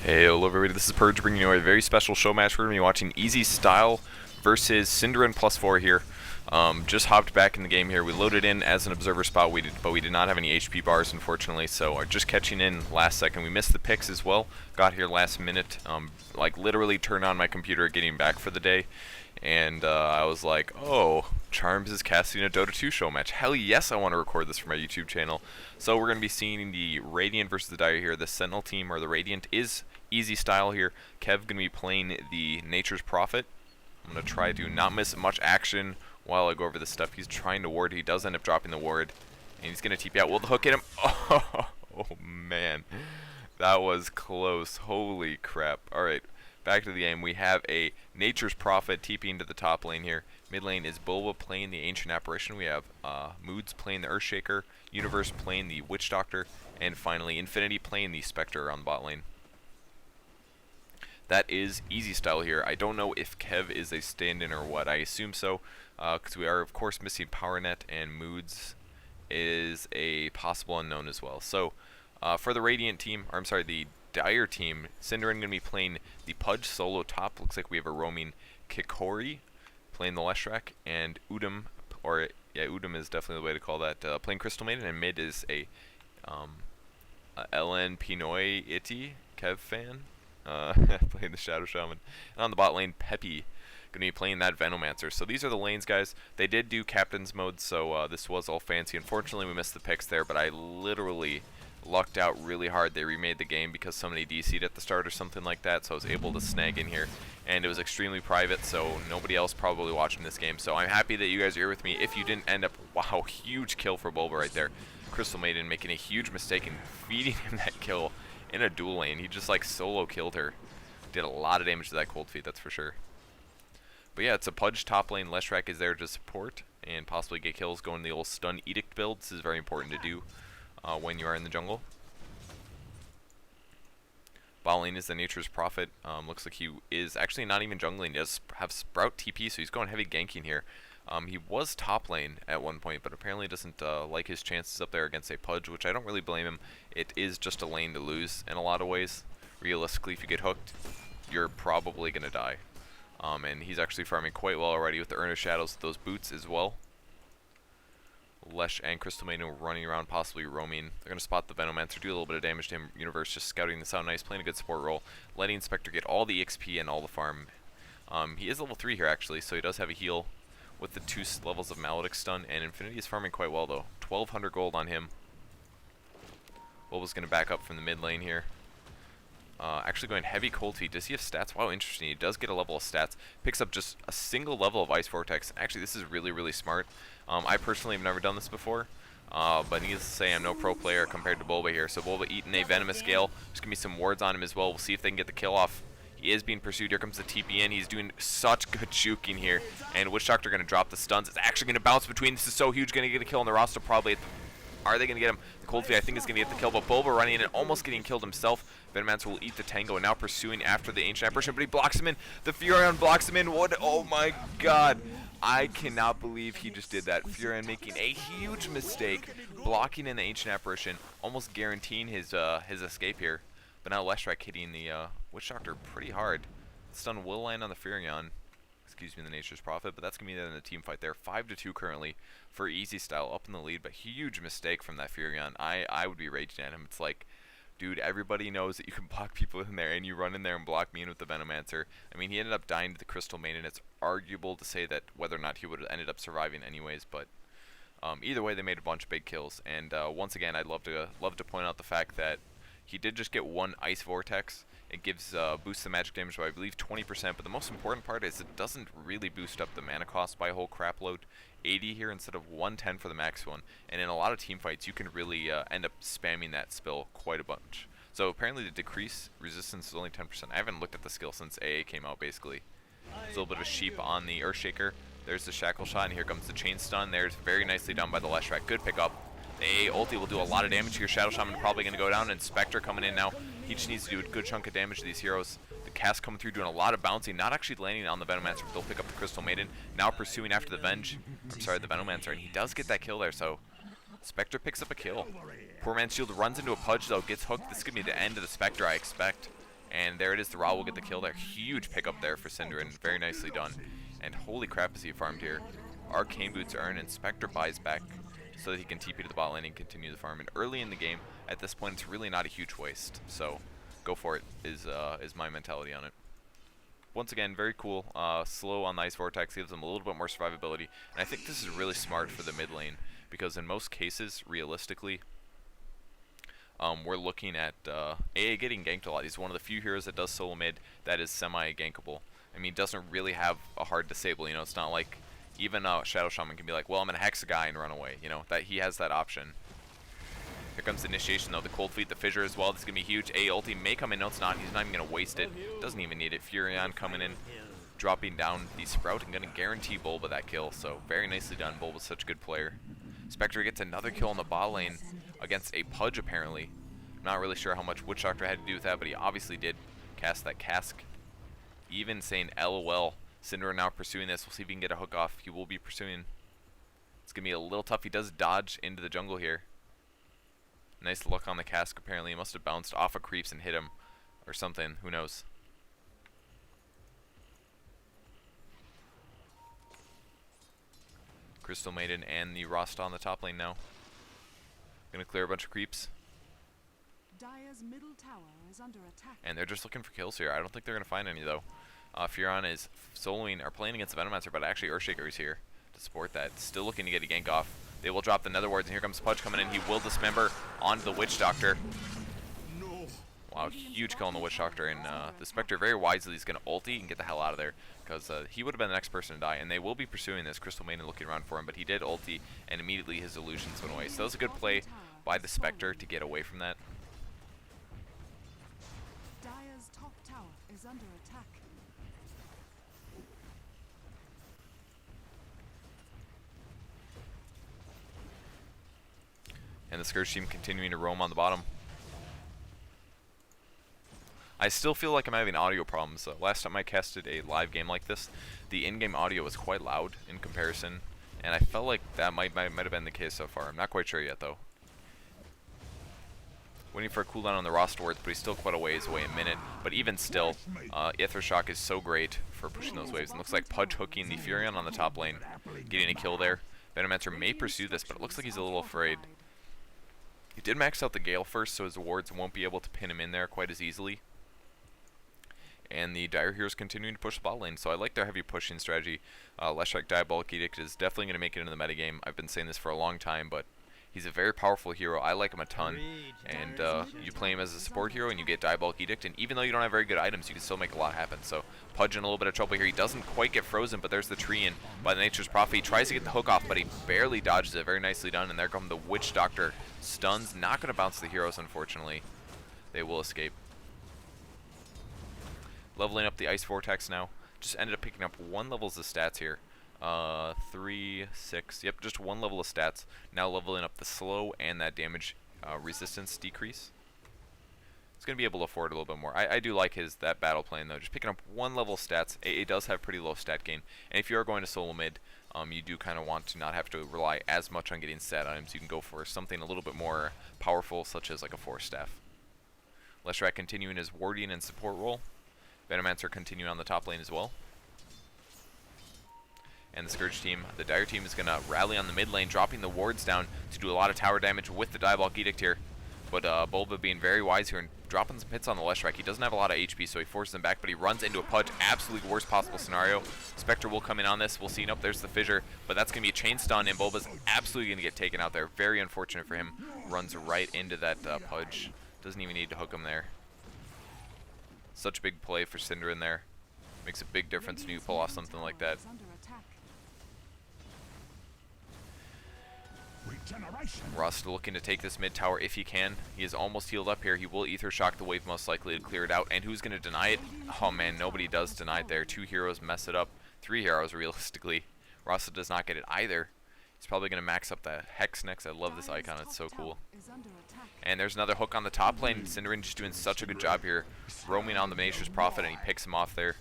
Hey, hello everybody, this is Purge bringing you a very special show match. We're going to be watching eZstyle versus syndereN+4 here. Just hopped back in the game here. We loaded in as an observer spot, but we did not have any HP bars, unfortunately, so just catching in last second. We missed the picks as well, got here last minute, like literally turned on my computer getting back for the day, and I was like, oh, Charms is casting a Dota 2 show match. Hell yes, I want to record this for my YouTube channel. So we're going to be seeing the Radiant versus the Dire here. The Sentinel team, or the Radiant, is eZstyle here. Kev going to be playing the Nature's Prophet. I'm going to try to not miss much action while I go over this stuff. He's trying to ward. He does end up dropping the ward. And he's going to TP out. Will the hook hit him? Oh, man. That was close. Holy crap. Alright, back to the game. We have a Nature's Prophet TPing to the top lane here. Mid lane is Bulba playing the Ancient Apparition. We have Moods playing the Earthshaker. Universe playing the Witch Doctor. And finally, Infinity playing the Spectre on the bot lane. That is eZstyle here. I don't know if Kev is a stand-in or what. I assume so, because we are, of course, missing PowerNet, and Moods is a possible unknown as well. So, for the Radiant team, or I'm sorry, the Dire team, syndereN going to be playing the Pudge solo top. Looks like we have a roaming Kikori playing the Leshrac, and Udum, or yeah, Udum is definitely the way to call that, playing Crystal Maiden, and mid is a LN Pinoy Itty, Kev fan. Playing the Shadow Shaman. And on the bot lane, Peppy going to be playing that Venomancer. So these are the lanes, guys. They did do Captain's Mode, so this was all fancy. Unfortunately, we missed the picks there, but I literally lucked out really hard. They remade the game because somebody DC'd at the start or something like that, so I was able to snag in here. And it was extremely private, so nobody else probably watching this game. So I'm happy that you guys are here with me. If you didn't end up, wow, huge kill for Bulba right there. Crystal Maiden making a huge mistake in feeding him that kill in a dual lane. He just like solo killed her. Did a lot of damage to that cold feet, that's for sure. But yeah, it's a Pudge top lane. Leshrac is there to support and possibly get kills, going the old stun edict build. This is very important to do when you are in the jungle. Bot lane is the Nature's Prophet. Looks like he is actually not even jungling. He does have Sprout TP, so he's going heavy ganking here. He was top lane at one point, but apparently doesn't like his chances up there against a Pudge, which I don't really blame him. It is just a lane to lose in a lot of ways. Realistically, if you get hooked, you're probably going to die. And he's actually farming quite well already with the Urn of Shadows, those boots as well. Lesh and Crystal Maiden running around, possibly roaming. They're going to spot the Venomancer, do a little bit of damage to him. Universe just scouting this out nice, playing a good support role, letting Spectre get all the XP and all the farm. He is level 3 here, actually, so he does have a heal with the 2 levels of Maledict stun, and Infinity is farming quite well though. 1200 gold on him. Bulba's going to back up from the mid lane here. Actually going heavy cold feet. Does he have stats? Wow, interesting. He does get a level of stats. Picks up just a single level of Ice Vortex. Actually, this is really, really smart. I personally have never done this before, but needless to say, I'm no pro player compared to Bulba here. So Bulba eating a Venomous Gale. There's going to be some wards on him as well. We'll see if they can get the kill off. He is being pursued. Here comes the TP in. He's doing such good juking here. And Witch Doctor going to drop the stuns. It's actually going to bounce between. This is so huge. Going to get a kill on the roster probably. Are they going to get him? The Cold Feet I think is going to get the kill, but Bulba running in and almost getting killed himself. Venomancer will eat the Tango and now pursuing after the Ancient Apparition, but he blocks him in. The Furion blocks him in. What? Oh my god. I cannot believe he just did that. Furion making a huge mistake, blocking in the Ancient Apparition, almost guaranteeing his escape here. But now Leshrac hitting the Witch Doctor pretty hard. The stun will land on the Furion. Excuse me, the Nature's Prophet, but that's going to be in the team fight there. 5-2 currently for eZstyle, up in the lead, but huge mistake from that Furion. I would be raging at him. It's like, dude, everybody knows that you can block people in there, and you run in there and block me in with the Venomancer. I mean, he ended up dying to the Crystal Maiden. It's arguable to say that whether or not he would have ended up surviving anyways, but either way, they made a bunch of big kills. And once again, I'd love to point out the fact that he did just get one Ice Vortex. It gives boosts the magic damage by I believe 20%, but the most important part is it doesn't really boost up the mana cost by a whole crap load. 80 here instead of 110 for the max one, and in a lot of team fights you can really end up spamming that spell quite a bunch. So apparently the decrease resistance is only 10%. I haven't looked at the skill since AA came out basically. There's a little bit of a sheep on the Earthshaker. There's the Shackle Shot, and here comes the Chain Stun. There's very nicely done by the Leshrac. Good pickup. The AA ulti will do a lot of damage here. Shadow Shaman probably going to go down, and Spectre coming in now. He just needs to do a good chunk of damage to these heroes. The cast coming through, doing a lot of bouncing, not actually landing on the Venomancer, but they'll pick up the Crystal Maiden. Now pursuing after the the Venomancer, and he does get that kill there, so Spectre picks up a kill. Poor man's shield runs into a Pudge though, gets hooked. This is going to be the end of the Spectre, I expect. And there it is. The Ra will get the kill there. Huge pickup there for syndereN. Very nicely done. And holy crap is he farmed here. Arcane Boots earn and Spectre buys back so that he can TP to the bot lane and continue the farm. And early in the game, at this point, it's really not a huge waste. So go for it is my mentality on it. Once again, very cool. Slow on the Ice Vortex gives them a little bit more survivability. And I think this is really smart for the mid lane because in most cases, realistically, we're looking at AA getting ganked a lot. He's one of the few heroes that does solo mid that is semi-gankable. I mean, doesn't really have a hard disable. You know, it's not like even Shadow Shaman can be like, well, I'm gonna hex a guy and run away. You know, that he has that option. Here comes the initiation though, the Cold Feet, the Fissure as well. This is gonna be huge. AA ulti may come in. No, it's not. He's not even gonna waste it. Doesn't even need it. Furion coming in, dropping down the Sprout and gonna guarantee Bulba that kill. So very nicely done. Bulba's such a good player. Spectre gets another kill in the bot lane against a Pudge apparently. Not really sure how much Witch Doctor had to do with that, but he obviously did cast that cask. Even saying LOL. syndereN now pursuing this. We'll see if he can get a hook off. He will be pursuing. It's going to be a little tough. He does dodge into the jungle here. Nice look on the cask apparently. He must have bounced off of creeps and hit him or something. Who knows? Crystal Maiden and the Rasta on the top lane now. Going to clear a bunch of creeps. Dire's middle tower is under attack. And they're just looking for kills here. I don't think they're going to find any though. Furion is soloing or playing against the Venomancer, but actually Earthshaker is here to support that. Still looking to get a gank off. They will drop the Nether Wards, and here comes Pudge coming in. He will dismember onto the Witch Doctor. Wow, huge kill on the Witch Doctor, and the Spectre very wisely is going to ulti and get the hell out of there, because he would have been the next person to die, and they will be pursuing this. Crystal Maiden looking around for him, but he did ulti, and immediately his illusions went away. So that was a good play by the Spectre to get away from that. Dire's top tower is under attack. And the Scourge team continuing to roam on the bottom. I still feel like I'm having audio problems. Last time I casted a live game like this, the in-game audio was quite loud in comparison, and I felt like that might have been the case so far. I'm not quite sure yet though. Waiting for a cooldown on the roster wards, but he's still quite a ways away, a minute. But even still, Aether Shock is so great for pushing those waves. And looks like Pudge hooking the Furion on the top lane, getting a kill there. Venomancer may pursue this, but it looks like he's a little afraid. He did max out the Gale first, so his wards won't be able to pin him in there quite as easily. And the Dire Heroes continuing to push the bot lane, so I like their heavy pushing strategy. Leshrac Diabolic Edict is definitely going to make it into the metagame. I've been saying this for a long time, but he's a very powerful hero. I like him a ton. And you play him as a support hero and you get Diabolic Edict, and even though you don't have very good items, you can still make a lot happen. So Pudge in a little bit of trouble here. He doesn't quite get frozen, but there's the tree in by the Nature's Prophet. He tries to get the hook off, but he barely dodges it. Very nicely done. And there come the Witch Doctor. Stuns. Not going to bounce the heroes, unfortunately. They will escape. Leveling up the Ice Vortex now. Just ended up picking up 1 level of stats here. 3, 6, yep, just 1 level of stats. Now leveling up the slow and that damage resistance decrease. It's going to be able to afford a little bit more. I do like that battle plan though. Just picking up 1 level of stats. It does have pretty low stat gain. And if you are going to solo mid, you do kind of want to not have to rely as much on getting stat items. You can go for something a little bit more powerful, such as like a Force Staff. Leshrac continuing his warding and support role. Venomancer continuing on the top lane as well. And the Scourge team, the Dire team, is going to rally on the mid lane, dropping the wards down to do a lot of tower damage with the Diabolic Edict here. But Bulba being very wise here and dropping some hits on the Leshrac. He doesn't have a lot of HP, so he forces him back, but he runs into a Pudge. Absolutely worst possible scenario. Spectre will come in on this. We'll see. Nope, there's the Fissure, but that's going to be a chain stun, and Bulba's absolutely going to get taken out there. Very unfortunate for him. Runs right into that Pudge. Doesn't even need to hook him there. Such a big play for syndereN there. Makes a big difference when you pull off something like that. Rust looking to take this mid tower if he can. He is almost healed up here. He will Aether Shock the wave most likely to clear it out. And who's going to deny it? Oh man, nobody does deny it there. 2 heroes mess it up. 3 heroes realistically. Rust does not get it either. He's probably going to max up the Hex next. I love this icon. It's so cool. And there's another hook on the top lane. syndereN just doing such a good job here. Roaming on the Nature's Prophet, and he picks him off there.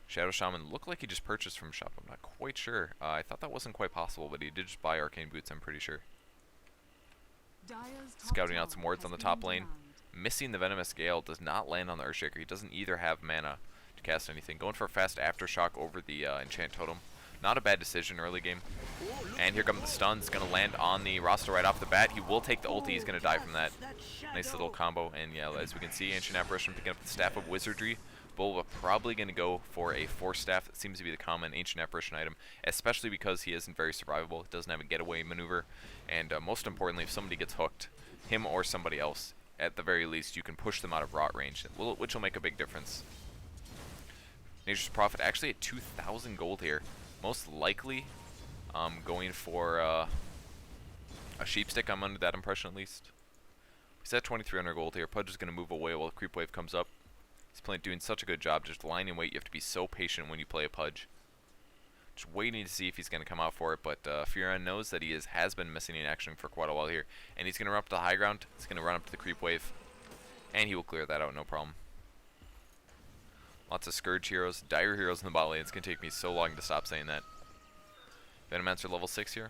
Shadow Shaman looked like he just purchased from shop. I'm not quite sure. I thought that wasn't quite possible, but he did just buy Arcane Boots, I'm pretty sure. Scouting out some wards on the top lane. Missing the Venomous Gale does not land on the Earthshaker. He doesn't either have mana to cast anything. Going for a fast Aftershock over the Enchant Totem. Not a bad decision early game. And here come the stuns. Going to land on the roster right off the bat. He will take the ulti. He's going to die from that. Nice little combo. And yeah, as we can see, Ancient Apparition picking up the Staff of Wizardry. Bulba probably going to go for a Force Staff. That seems to be the common Ancient Apparition item, especially because he isn't very survivable. He doesn't have a getaway maneuver. And most importantly, if somebody gets hooked, him or somebody else, at the very least, you can push them out of rot range, which will make a big difference. Nature's Prophet actually at 2,000 gold here. Most likely going for a Sheep Stick. I'm under that impression at least. He's at 2,300 gold here. Pudge is going to move away while the Creep Wave comes up. He's doing such a good job just lying in wait. You have to be so patient when you play a Pudge. Just waiting to see if he's going to come out for it, but Furion knows that he has been missing in action for quite a while here. And he's going to run up to the high ground. He's going to run up to the Creep Wave. And he will clear that out, no problem. Lots of Scourge heroes, Dire heroes in the bot lane. It's going to take me so long to stop saying that. Venomancer level 6 here.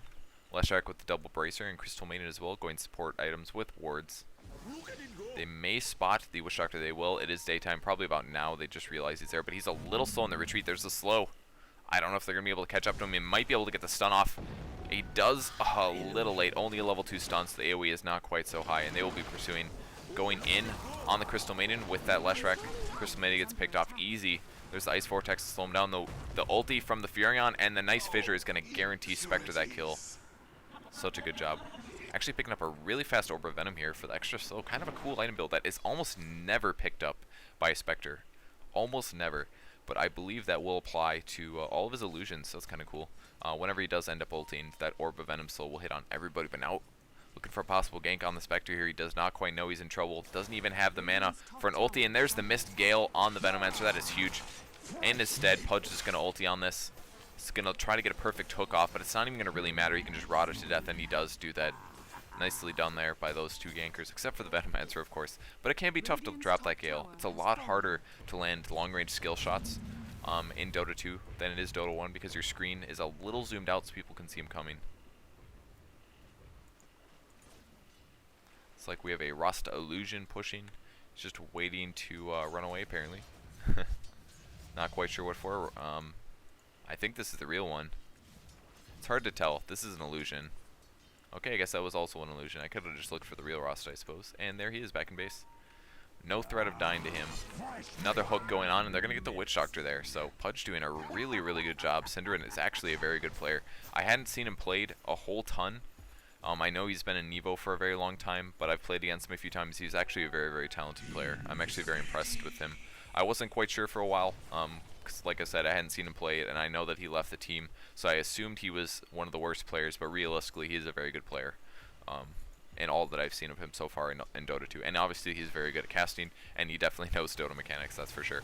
Leshrac with the double Bracer and Crystal Maiden as well, going to support items with wards. They may spot the Witch Doctor. They will. It is daytime, probably about now. They just realize he's there, but he's a little slow in the retreat. There's the slow. I don't know if they're going to be able to catch up to him. He might be able to get the stun off. He does a little late. Only a level 2 stun, so the AoE is not quite so high, and they will be pursuing. Going in on the Crystal Maiden with that Leshrac. Crystal Maiden gets picked off easy. There's the Ice Vortex to slow him down. The ulti from the Furion and the nice Fissure is going to guarantee Spectre that kill. Such a good job. Actually picking up a really fast Orb of Venom here for the extra slow. Kind of a cool item build that is almost never picked up by a Spectre. Almost never. But I believe that will apply to all of his illusions, so that's kind of cool. Whenever he does end up ulting, that Orb of Venom Soul will hit on everybody. But now, looking for a possible gank on the Spectre here. He does not quite know he's in trouble. Doesn't even have the mana for an ulti. And there's the Mist Gale on the Venomancer. That is huge. And instead, Pudge is going to ulti on this. He's going to try to get a perfect hook off, but it's not even going to really matter. He can just rot it to death, and he does do that. Nicely done there by those two gankers, except for the Venomancer, of course. But it can be tough to drop that Gale. It's a lot harder to land long-range skill shots in Dota 2 than it is Dota 1 because your screen is a little zoomed out so people can see him coming. It's like we have a Rasta Illusion pushing. He's just waiting to run away, apparently. Not quite sure what for. I think this is the real one. It's hard to tell. This is an illusion. Okay, I guess that was also an illusion. I could have just looked for the real Rasta, I suppose. And there he is back in base. No threat of dying to him. Another hook going on, and they're going to get the Witch Doctor there. So Pudge doing a really, really good job. syndereN is actually a very good player. I hadn't seen him played a whole ton. I know he's been in Evo for a very long time, but I've played against him a few times. He's actually a very, very talented player. I'm actually very impressed with him. I wasn't quite sure for a while, because like I said, I hadn't seen him play it, and I know that he left the team, so I assumed he was one of the worst players, but realistically, he's a very good player. In all that I've seen of him so far in Dota 2. And obviously he's very good at casting, and he definitely knows Dota mechanics, that's for sure.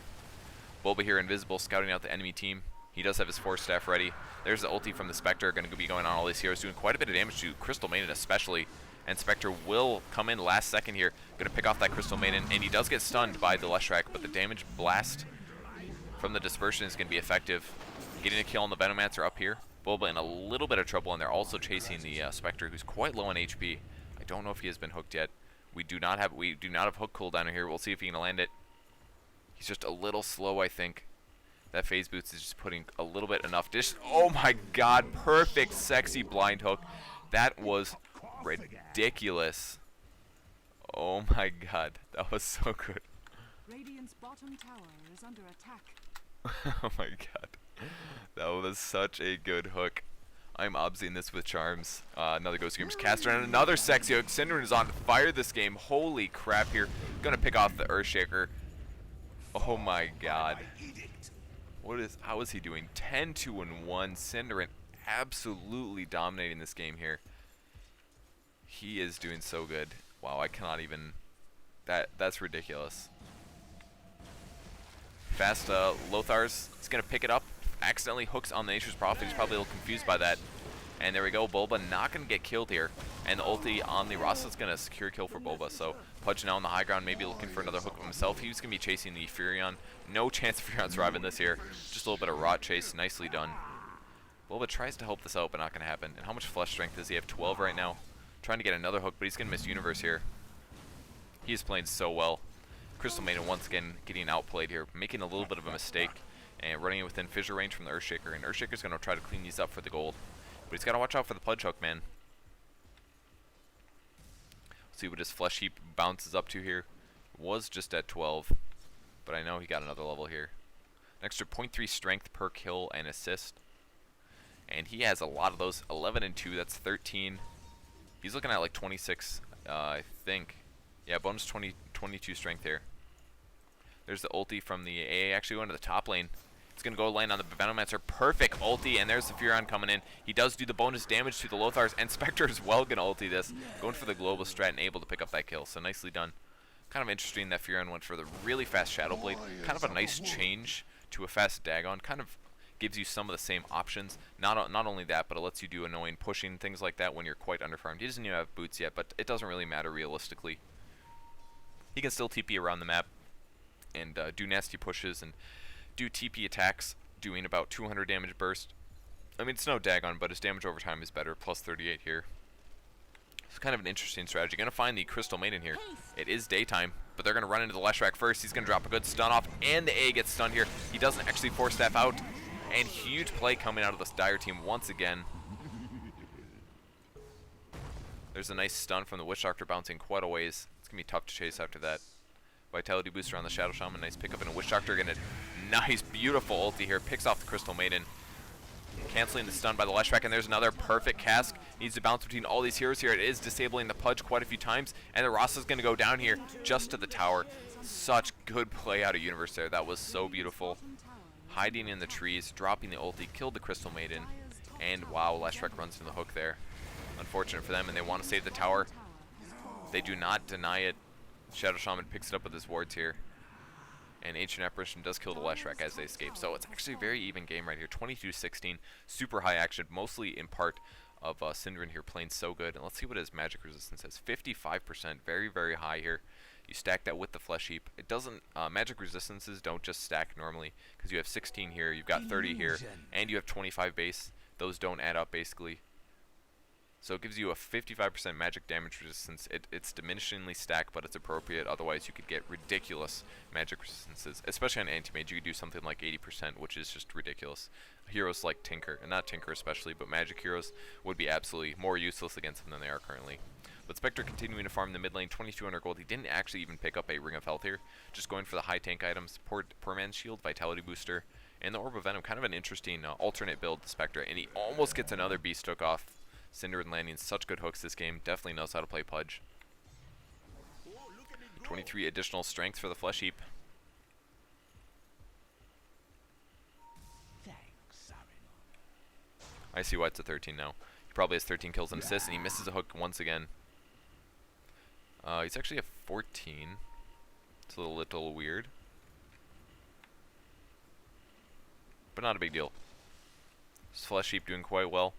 Bulba here invisible, scouting out the enemy team. He does have his Force Staff ready. There's the ulti from the Spectre, going to be going on all these heroes, doing quite a bit of damage to Crystal Maiden especially. And Spectre will come in last second here, going to pick off that Crystal Maiden, and he does get stunned by the Leshrac, but the damage blast from the Dispersion is going to be effective. Getting a kill on the Venomancer up here. Bulba in a little bit of trouble, and they're also chasing the Spectre, who's quite low on HP. I don't know if he has been hooked yet. We do not have hook cooldown here. We'll see if he can land it. He's just a little slow, I think. That phase boots is just putting a little bit enough. Oh my god, perfect sexy blind hook. That was ridiculous. Oh my god, that was so good. Radiant's bottom tower is under attack. Oh my god. That was such a good hook. I'm obsing this with charms. Another Ghost Screamers caster and another sexy hook. syndereN is on fire this game. Holy crap here. Gonna pick off the Earthshaker. Oh my god. How is he doing? 10-2-1. syndereN absolutely dominating this game here. He is doing so good. Wow, I cannot even. That's ridiculous. Fast Lothar's is gonna pick it up. Accidentally hooks on the Nature's Prophet. He's probably a little confused by that. And there we go. Bulba not going to get killed here. And the ulti on the Rasta is going to secure kill for Bulba. So Pudge now on the high ground, maybe looking for another hook of himself. He was going to be chasing the Furion. No chance of Furion surviving this here. Just a little bit of rot chase. Nicely done. Bulba tries to help this out, but not going to happen. And how much flesh strength does he have? 12 right now. Trying to get another hook, but he's going to miss Universe here. He is playing so well. Crystal Maiden once again getting outplayed here, making a little bit of a mistake, and running it within fissure range from the Earthshaker. And Earthshaker's going to try to clean these up for the gold. But he's got to watch out for the Pudge Hook, man. See what his Flesh Heap bounces up to here. Was just at 12, but I know he got another level here. An extra 0.3 strength per kill and assist. And he has a lot of those. 11 and 2, that's 13. He's looking at like 26, I think. Yeah, bonus 22 strength here. There's the ulti from the AA, actually going to the top lane. It's going to go land on the Venomancer. Perfect ulti, and there's the Furon coming in. He does do the bonus damage to the Lothars, and Spectre is well going to ulti this. Going for the global strat and able to pick up that kill, so nicely done. Kind of interesting that Furon went for the really fast Shadow Blade. Kind of a nice change to a fast Dagon. Kind of gives you some of the same options. Not only that, but it lets you do annoying pushing, things like that when you're quite underfarmed. He doesn't even have boots yet, but it doesn't really matter realistically. He can still TP around the map and do nasty pushes and do TP attacks, doing about 200 damage burst. I mean, it's no Dagon, but his damage over time is better, plus 38 here. It's kind of an interesting strategy. Going to find the Crystal Maiden here. It is daytime, but they're going to run into the Leshrac first. He's going to drop a good stun off, and the A gets stunned here. He doesn't actually force staff out, and huge play coming out of this Dire team once again. There's a nice stun from the Witch Doctor bouncing quite a ways. It's going to be tough to chase after that. Vitality booster on the Shadow Shaman, nice pickup, and a Witch Doctor getting a nice, beautiful ulti here. Picks off the Crystal Maiden. Canceling the stun by the Leshrac, and there's another perfect cask. Needs to bounce between all these heroes here. It is disabling the Pudge quite a few times, and the Rasa's going to go down here just to the tower. Such good play out of Universe there. That was so beautiful. Hiding in the trees, dropping the ulti, killed the Crystal Maiden, and wow, Leshrac runs into the hook there. Unfortunate for them, and they want to save the tower. They do not deny it. Shadow Shaman picks it up with his wards here. And Ancient Apparition does kill the Leshrac as they escape. So it's actually a very even game right here. 22-16. Super high action. Mostly in part of syndereN here playing so good. And let's see what his magic resistance is. 55%. Very, very high here. You stack that with the Flesh Heap. It doesn't... magic resistances don't just stack normally. Because you have 16 here. You've got 30 here. And you have 25 base. Those don't add up basically. So it gives you a 55% magic damage resistance. It's diminishingly stacked, but it's appropriate. Otherwise, you could get ridiculous magic resistances. Especially on anti-mage, you could do something like 80%, which is just ridiculous. Heroes like Tinker, and not Tinker especially, but magic heroes would be absolutely more useless against them than they are currently. But Spectre continuing to farm the mid lane, 2200 gold. He didn't actually even pick up a Ring of Health here. Just going for the high tank items, Poor Man's Shield, Vitality Booster, and the Orb of Venom. Kind of an interesting alternate build, Spectre. And he almost gets another Beast Hook off. syndereN landing such good hooks this game. Definitely knows how to play Pudge. 23 additional strength for the Flesh Heap. I see why it's a 13 now. He probably has 13 kills and assists, and he misses a hook once again. He's actually a 14. It's a little weird. But not a big deal. This Flesh Heap doing quite well.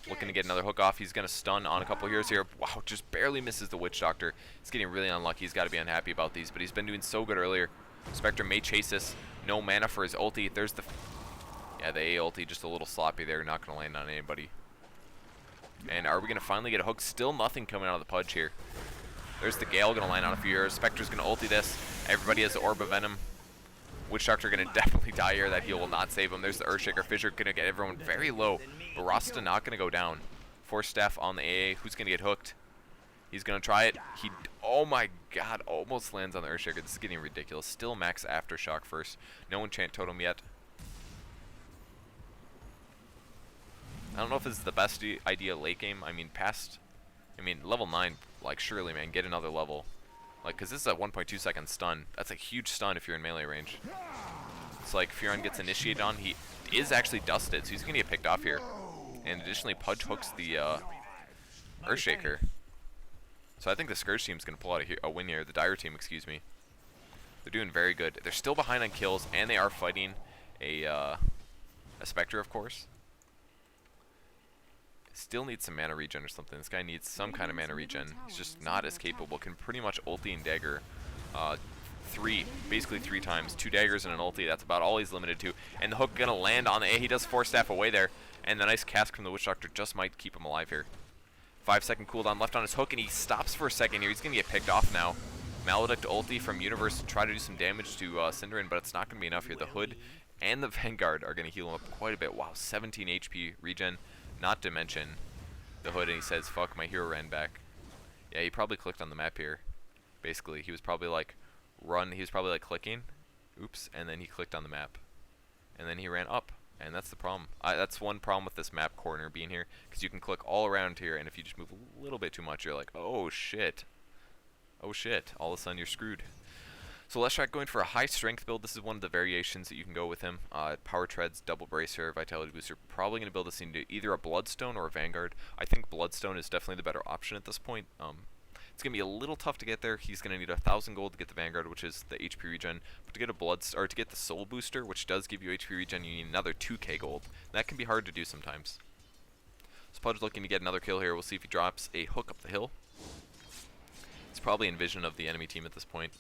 Looking to get another hook off. He's going to stun on a couple heroes here. Wow, just barely misses the Witch Doctor. He's getting really unlucky. He's got to be unhappy about these, but he's been doing so good earlier. Spectre may chase this. No mana for his ulti. There's the... Yeah, the A ulti just a little sloppy there. Not going to land on anybody. And are we going to finally get a hook? Still nothing coming out of the Pudge here. There's the Gale going to land on a few heroes. Spectre's going to ulti this. Everybody has the Orb of Venom. Witch Doctor going to definitely die here. That heal will not save him. There's the Earthshaker. Fissure going to get everyone very low. But Rasta not going to go down. Force Staff on the AA. Who's going to get hooked? He's going to try it. He, oh my god, almost lands on the Earthshaker. This is getting ridiculous. Still max Aftershock first. No Enchant Totem yet. I don't know if this is the best idea late game. I mean, level 9, like, surely, man, get another level. Like, because this is a 1.2 second stun. That's a huge stun if you're in melee range. It's like Furon gets initiated on. He is actually dusted, so he's going to get picked off here. And additionally, Pudge hooks the Earthshaker. So I think the Scourge team's going to pull out a win here. The Dire team, excuse me. They're doing very good. They're still behind on kills, and they are fighting a Spectre, of course. Still needs some mana regen or something. This guy needs some kind of mana regen. He's just not as capable. Can pretty much ulti and dagger basically three times. 2 daggers and an ulti. That's about all he's limited to. And the hook gonna land on the A. He does Force Staff away there. And the nice cask from the Witch Doctor just might keep him alive here. 5-second cooldown left on his hook, and he stops for a second here. He's going to get picked off now. Maledict ulti from Universe to try to do some damage to syndereN, but it's not going to be enough here. The Hood and the Vanguard are going to heal him up quite a bit. Wow, 17 HP regen, not to mention the Hood, and he says, fuck, my hero ran back. Yeah, he probably clicked on the map here. Basically, he was probably like, he was probably like clicking, oops, and then he clicked on the map. And then he ran up, and that's the problem. That's one problem with this map corner being here, because you can click all around here, and if you just move a little bit too much, you're like, oh shit. Oh shit, all of a sudden you're screwed. So let's try going for a high strength build. This is one of the variations that you can go with him. Power treads, double bracer, vitality booster. Probably going to build this into either a Bloodstone or a Vanguard. I think Bloodstone is definitely the better option at this point. It's going to be a little tough to get there. He's going to need 1,000 gold to get the Vanguard, which is the HP regen. But to get to get the Soul Booster, which does give you HP regen, you need another 2k gold. That can be hard to do sometimes. So Pudge looking to get another kill here. We'll see if he drops a hook up the hill. It's probably in vision of the enemy team at this point.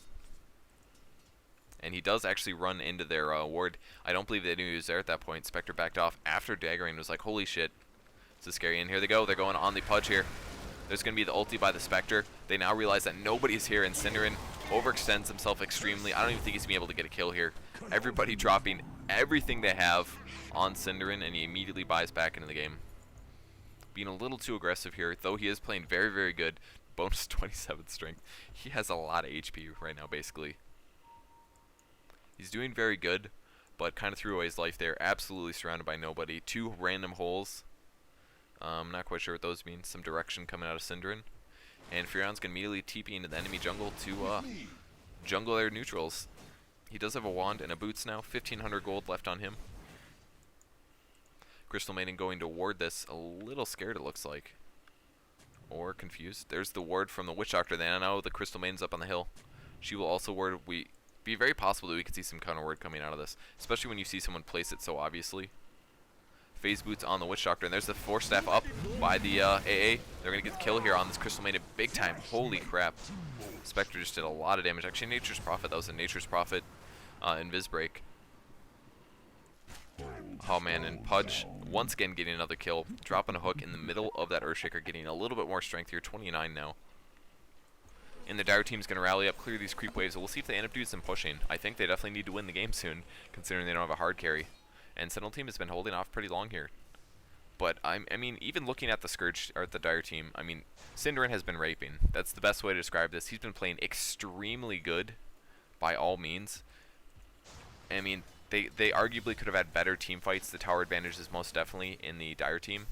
And he does actually run into their ward. I don't believe they knew he was there at that point. Spectre backed off after daggering and was like, holy shit. This is scary. And here they go. They're going on the Pudge here. There's going to be the ulti by the Spectre. They now realize that nobody's here, and syndereN overextends himself extremely. I don't even think he's going to be able to get a kill here. Everybody dropping everything they have on syndereN, and he immediately buys back into the game. Being a little too aggressive here, though he is playing very, very good. Bonus 27 strength. He has a lot of HP right now, basically. He's doing very good, but kind of threw away his life there. Absolutely surrounded by nobody. 2 random holes. I'm not quite sure what those mean. Some direction coming out of syndereN. And Furion's going to immediately TP into the enemy jungle to jungle their neutrals. He does have a wand and a boots now. 1,500 gold left on him. Crystal Maiden going to ward this. A little scared, it looks like. Or confused. There's the ward from the Witch Doctor. Then I know the Crystal Maiden's up on the hill. She will also ward. Be very possible that we could see some counter ward coming out of this, especially when you see someone place it so obviously. Phase boots on the Witch Doctor, and there's the Force Staff up by the AA. They're gonna get the kill here on this Crystal Maiden big time. Holy crap! Spectre just did a lot of damage. Actually, Nature's Prophet. That was a Nature's Prophet, Invis Break. Oh man, and Pudge once again getting another kill, dropping a hook in the middle of that Earthshaker, getting a little bit more strength here. 29 now. And the Dire team's going to rally up, clear these creep waves. We'll see if they end up doing some pushing. I think they definitely need to win the game soon, considering they don't have a hard carry. And Sentinel team has been holding off pretty long here. But, I mean, even looking at the Scourge, or the Dire team, I mean, syndereN has been raping. That's the best way to describe this. He's been playing extremely good, by all means. I mean, they arguably could have had better team fights. The tower advantage is most definitely in the Dire team.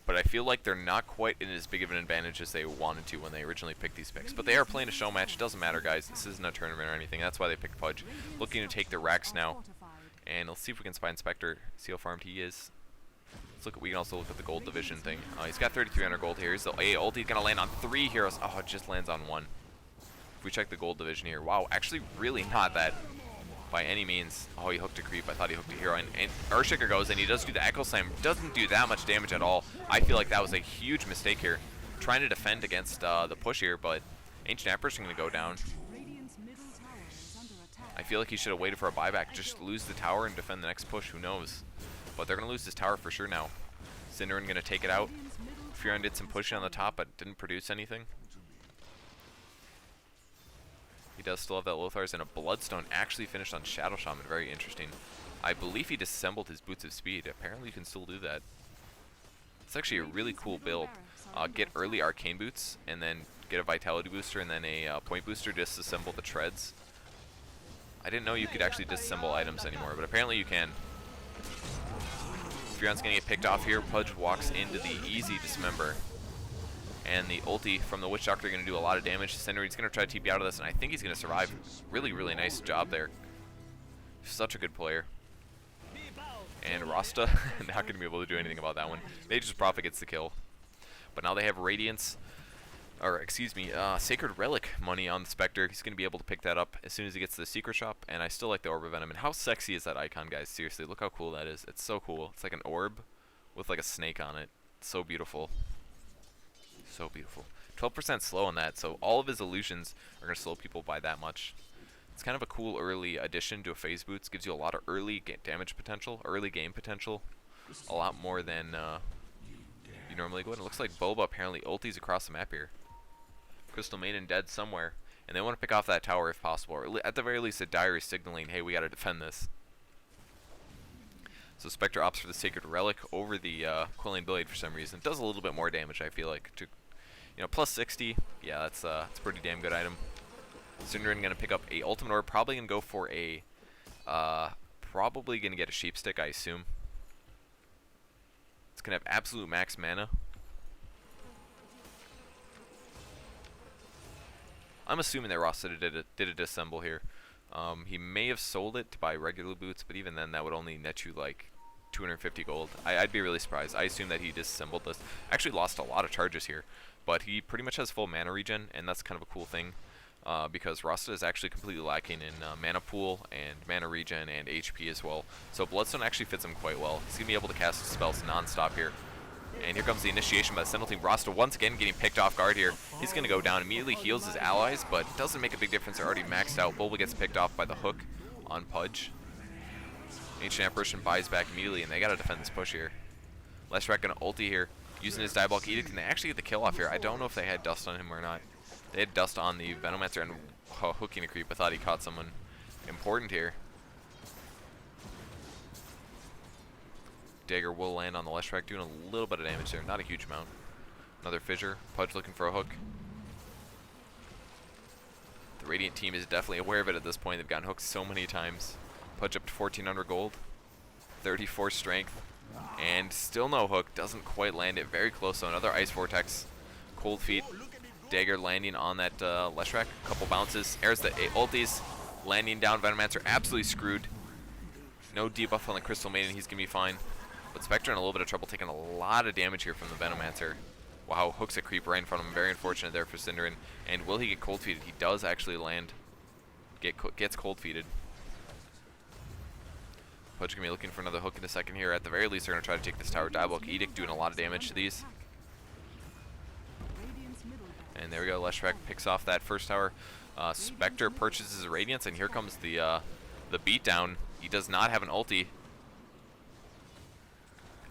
But I feel like they're not quite in as big of an advantage as they wanted to when they originally picked these picks. But they are playing a show match. It doesn't matter, guys. This isn't a tournament or anything. That's why they picked Pudge. Looking to take the racks now. And let's see if we can spy Inspector, see how farmed he is. Let's look at, we can also look at the gold division thing. He's got 3,300 gold here. He's the AA ult. He's going to land on 3 heroes. Oh, it just lands on 1. If we check the gold division here. Wow, actually really not that by any means. Oh, he hooked a creep. I thought he hooked a hero. And Earthshaker goes, and he does do the Echo Slam. Doesn't do that much damage at all. I feel like that was a huge mistake here. Trying to defend against the push here, but Ancient Apparition going to go down. I feel like he should have waited for a buyback. Just lose the tower and defend the next push. Who knows? But they're going to lose this tower for sure now. syndereN going to take it out. Furion did some pushing on the top, but didn't produce anything. He does still have that Lothar's, and a Bloodstone actually finished on Shadow Shaman. Very interesting. I believe he disassembled his Boots of Speed. Apparently you can still do that. It's actually a really cool build. Get early Arcane Boots, and then get a Vitality Booster, and then a Point Booster, disassemble the Treads. I didn't know you could actually disassemble items anymore, but apparently you can. Furion's going to get picked off here. Pudge walks into the easy Dismember. And the ulti from the Witch Doctor going to do a lot of damage. syndereN's going to try to TP out of this, and I think he's going to survive. Really, really nice job there. Such a good player. And Rasta not going to be able to do anything about that one. Nature's Prophet gets the kill. But now they have Radiance, or excuse me, Sacred Relic money on the Spectre. He's going to be able to pick that up as soon as he gets to the Secret Shop. And I still like the Orb of Venom. And how sexy is that icon, guys? Seriously, look how cool that is. It's so cool. It's like an orb with like a snake on it. It's so beautiful. So beautiful. 12% slow on that, so all of his illusions are going to slow people by that much. It's kind of a cool early addition to a Phase Boots. Gives you a lot of early damage potential, early game potential. A lot more than you normally go in. It looks like Boba apparently ulties across the map here. Crystal Maiden dead somewhere. And they want to pick off that tower if possible. Or at the very least, the Dire is signaling, hey, we got to defend this. So Spectre opts for the Sacred Relic over the Quelling Blade for some reason. It does a little bit more damage, I feel like. To, you know, plus 60. Yeah, that's a pretty damn good item. syndereN going to pick up a Ultimate Orb. Probably going to go for a... probably going to get a Sheep Stick, I assume. It's going to have absolute max mana. I'm assuming that Rasta did a disassemble here. He may have sold it to buy regular boots, but even then that would only net you like 250 gold. I'd be really surprised. I assume that he disassembled this. Actually lost a lot of charges here, but he pretty much has full mana regen, and that's kind of a cool thing. Because Rasta is actually completely lacking in mana pool and mana regen and HP as well. So Bloodstone actually fits him quite well. He's going to be able to cast spells non-stop here. And here comes the initiation by the Sentinel team. Rasta once again getting picked off guard here. He's going to go down, immediately heals his allies, but doesn't make a big difference. They're already maxed out. Bulba gets picked off by the hook on Pudge. Ancient Apparition buys back immediately, and they got to defend this push here. Leshrac going to ulti here, using his Diabolic Edict, and they actually get the kill off here. I don't know if they had dust on him or not. They had dust on the Venomancer and hooking a creep. I thought he caught someone important here. Dagger will land on the Leshrac, doing a little bit of damage there. Not a huge amount. Another Fissure. Pudge looking for a hook. The Radiant team is definitely aware of it at this point. They've gotten hooked so many times. Pudge up to 1400 gold. 34 strength. And still no hook. Doesn't quite land it. Very close. So another Ice Vortex. Cold Feet. Dagger landing on that Leshrac. Couple bounces. Airs the ultis. Landing down. Venomancer absolutely screwed. No debuff on the Crystal Maiden. He's going to be fine. But Spectre in a little bit of trouble, taking a lot of damage here from the Venomancer. Wow, hooks a creep right in front of him. Very unfortunate there for syndereN. And will he get cold feeded? He does actually land. Gets cold feeded. Pudge gonna be looking for another hook in a second here. At the very least, they're gonna try to take this tower. Diabolic Edict doing a lot of damage to these. And there we go. Leshrac picks off that first tower. Spectre purchases Radiance, and here comes the beatdown. He does not have an ulti.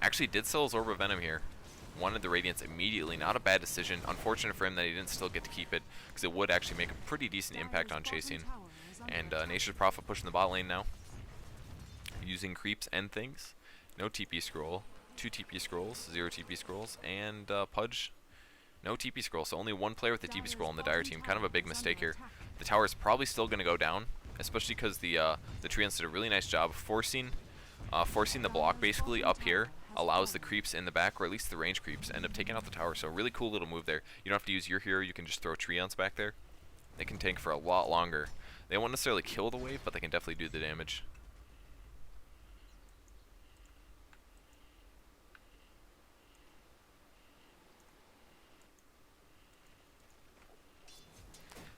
Actually did sell his Orb of Venom here. Wanted the Radiance immediately. Not a bad decision. Unfortunate for him that he didn't still get to keep it, because it would actually make a pretty decent impact on chasing. And Nature's Prophet pushing the bot lane now. Using creeps and things. No TP scroll. 2 TP scrolls. 0 TP scrolls. And Pudge. No TP scroll. So only one player with a TP scroll on the Dire team. Kind of a big mistake here. The tower is probably still going to go down, especially because the Treants did a really nice job of forcing the block basically up here. Allows the creeps in the back, or at least the range creeps, end up taking out the tower. So really cool little move there. You don't have to use your hero, you can just throw Treants back there. They can tank for a lot longer. They won't necessarily kill the wave, but they can definitely do the damage.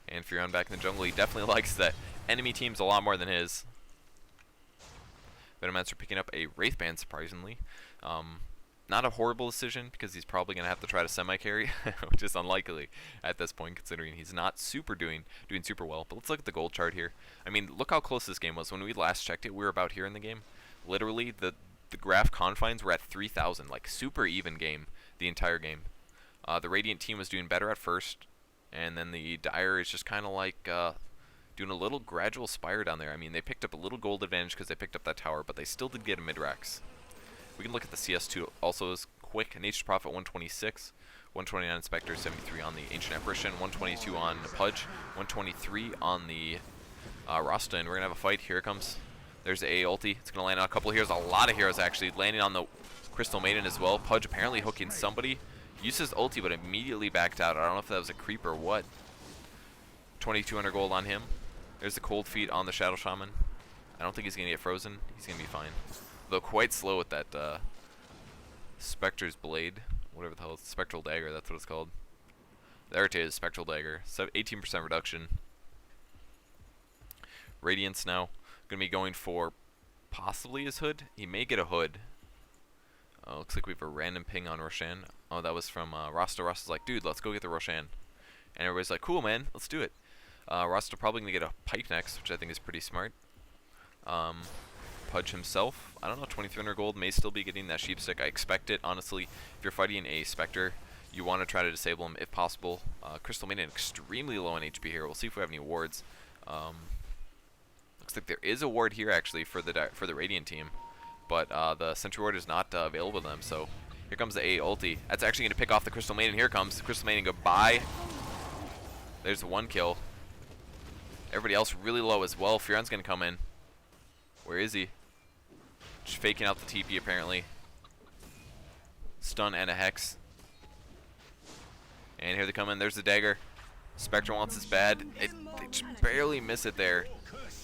And Furion back in the jungle, he definitely likes the enemy teams a lot more than his. Venomancer picking up a Wraithband, surprisingly. Not a horrible decision, because he's probably going to have to try to semi-carry, which is unlikely at this point, considering he's not doing super well. But let's look at the gold chart here. I mean, look how close this game was. When we last checked it, we were about here in the game. Literally, the graph confines were at 3,000, like super even game the entire game. The Radiant team was doing better at first, and then the Dire is just kind of like doing a little gradual spire down there. I mean, they picked up a little gold advantage because they picked up that tower, but they still did get a mid-rax. We can look at the CS2 also as quick. Nature's Prophet 126, 129 Spectre, 73 on the Ancient Apparition, 122 on Pudge, 123 on the Rasta, and we're going to have a fight. Here it comes. There's a ulti. It's going to land on a couple of heroes. A lot of heroes actually landing on the Crystal Maiden as well. Pudge apparently hooking somebody. Uses ulti, but immediately backed out. I don't know if that was a creep or what. 2,200 gold on him. There's the cold feet on the Shadow Shaman. I don't think he's going to get frozen. He's going to be fine. Though quite slow with that Spectre's Blade. Whatever the hell it's Spectral Dagger, that's what it's called. There it is, Spectral Dagger. So 18% reduction. Radiance now. Going to be going for possibly his hood. He may get a hood. Looks like we have a random ping on Roshan. Oh, that was from Rasta. Rasta's like, dude, let's go get the Roshan. And everybody's like, cool, man, let's do it. Rasta probably going to get a pipe next, which I think is pretty smart. Pudge himself. I don't know, 2300 gold, may still be getting that sheep stick. I expect it, honestly. If you're fighting a Spectre, you want to try to disable him if possible. Crystal Maiden extremely low on HP here. We'll see if we have any wards. Looks like there is a ward here actually for the Radiant team, but the Sentry Ward is not available to them. So here comes the A ulti. That's actually going to pick off the Crystal Maiden. Here comes the Crystal Maiden. Goodbye. There's the 1 kill. Everybody else really low as well. Furion's going to come in. Where is he? Just faking out the TP apparently. Stun and a Hex. And here they come in. There's the dagger. Spectre wants this bad. They just barely miss it there.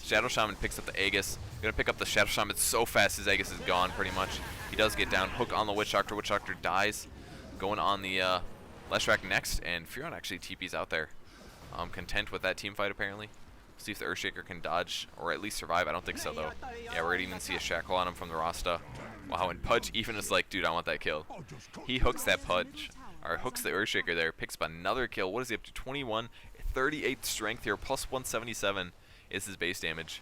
Shadow Shaman picks up the Aegis. Gonna pick up the Shadow Shaman so fast his Aegis is gone pretty much. He does get down. Hook on the Witch Doctor. Witch Doctor dies. Going on the Leshrac next. And Furion actually TP's out there. Content with that team fight apparently. See if the Earthshaker can dodge or at least survive. I don't think so though. Yeah, we're gonna even see a shackle on him from the Rasta. Wow, and Pudge even is like, dude, I want that kill. He hooks that Pudge, or hooks the Earthshaker there, picks up another kill. What is he up to? 21, 38 strength here, plus 177 is his base damage.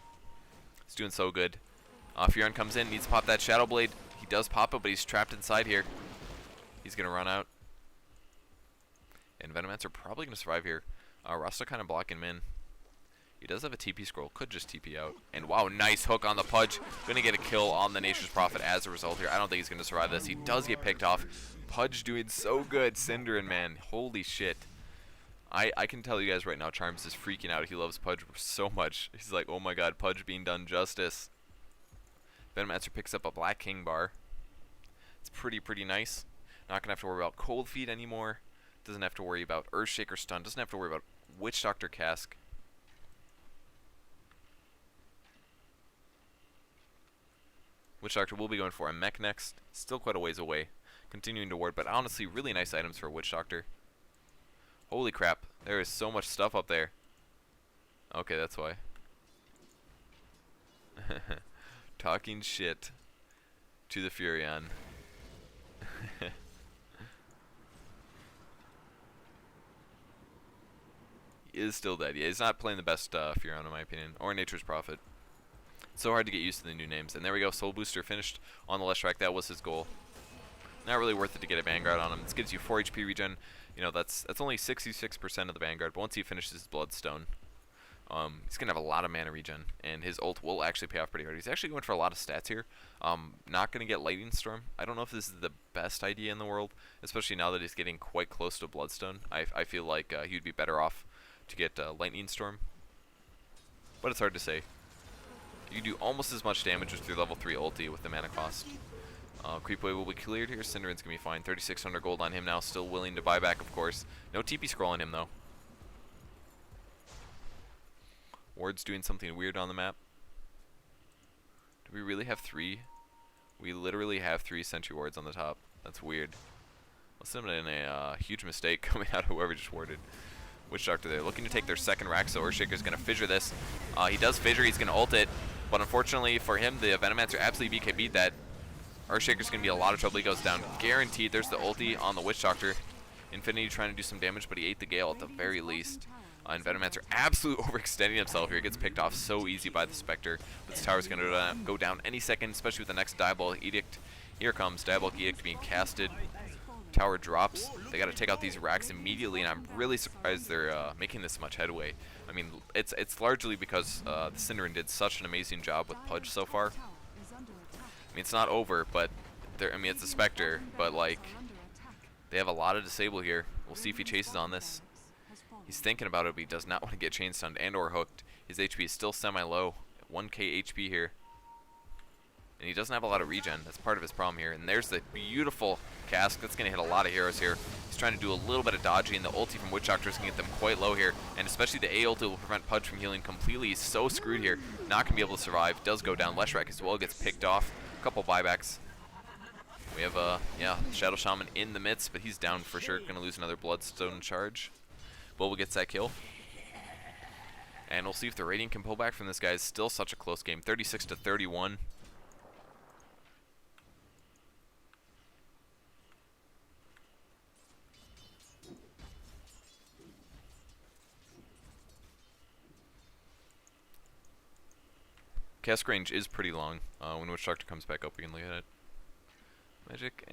He's doing so good. Furion comes in, needs to pop that Shadow Blade. He does pop it, but he's trapped inside here. He's gonna run out. And Venomancer probably gonna survive here. Rasta kind of blocking him in. He does have a TP scroll, could just TP out. And wow, nice hook on the Pudge. Gonna get a kill on the Nature's Prophet as a result here. I don't think he's gonna survive this. He does get picked off. Pudge doing so good. syndereN, man, holy shit. I can tell you guys right now, Charms is freaking out. He loves Pudge so much. He's like, oh my god, Pudge being done justice. Venomancer picks up a Black King bar. It's pretty nice. Not gonna have to worry about Cold Feet anymore. Doesn't have to worry about Earthshaker stun. Doesn't have to worry about Witch Doctor cask. Witch Doctor will be going for a mech next. Still quite a ways away. Continuing to ward, but honestly, really nice items for Witch Doctor. Holy crap. There is so much stuff up there. Okay, that's why. Talking shit to the Furion. He is still dead. Yeah, he's not playing the best Furion in my opinion. Or Nature's Prophet. So hard to get used to the new names. And there we go. Soul Booster finished on the Leshrac. That was his goal. Not really worth it to get a Vanguard on him. This gives you 4 HP regen. You know, that's only 66% of the Vanguard. But once he finishes his Bloodstone, he's going to have a lot of mana regen. And his ult will actually pay off pretty hard. He's actually going for a lot of stats here. Not going to get Lightning Storm. I don't know if this is the best idea in the world. Especially now that he's getting quite close to Bloodstone. I feel like he would be better off to get Lightning Storm. But it's hard to say. You do almost as much damage with your level 3 ulti with the mana cost. Creep wave will be cleared here. syndereN's going to be fine. 3,600 gold on him now. Still willing to buy back, of course. No TP scroll on him, though. Ward's doing something weird on the map. Do we really have 3? We literally have 3 sentry wards on the top. That's weird. Must have been a huge mistake coming out of whoever just warded. Witch Doctor there. Looking to take their second rack, so Earthshaker's going to fissure this. He does fissure. He's going to ult it. But unfortunately for him, the Venomancer absolutely BKB'd that. Earthshaker's going to be a lot of trouble. He goes down guaranteed. There's the ulti on the Witch Doctor. Infinity trying to do some damage, but he ate the Gale at the very least. And Venomancer absolutely overextending himself here. He gets picked off so easy by the Spectre. This tower's going to go down any second, especially with the next Diabolic Edict. Here comes Diabolic Edict being casted. Tower drops. They got to take out these racks immediately, and I'm really surprised they're making this much headway. I mean, it's largely because the syndereN did such an amazing job with Pudge so far. I mean, it's not over, but I mean, it's a Spectre, but like, they have a lot of disable here. We'll see if he chases on this. He's thinking about it, but he does not want to get chain stunned and or hooked. His HP is still semi-low, 1k HP here. And he doesn't have a lot of regen. That's part of his problem here. And there's the beautiful cask. That's going to hit a lot of heroes here. He's trying to do a little bit of dodging. And the ulti from Witch Doctor is going to get them quite low here. And especially the A ulti will prevent Pudge from healing completely. He's so screwed here. Not going to be able to survive. Does go down. Leshrac as well gets picked off. A couple buybacks. We have, yeah, Shadow Shaman in the midst, but he's down for sure. Going to lose another Bloodstone charge. Bulba gets that kill. And we'll see if the Radiant can pull back from this guy. It's still such a close game. 36-31. Cast range is pretty long. When Witch Doctor comes back up, we can look at it. Magic,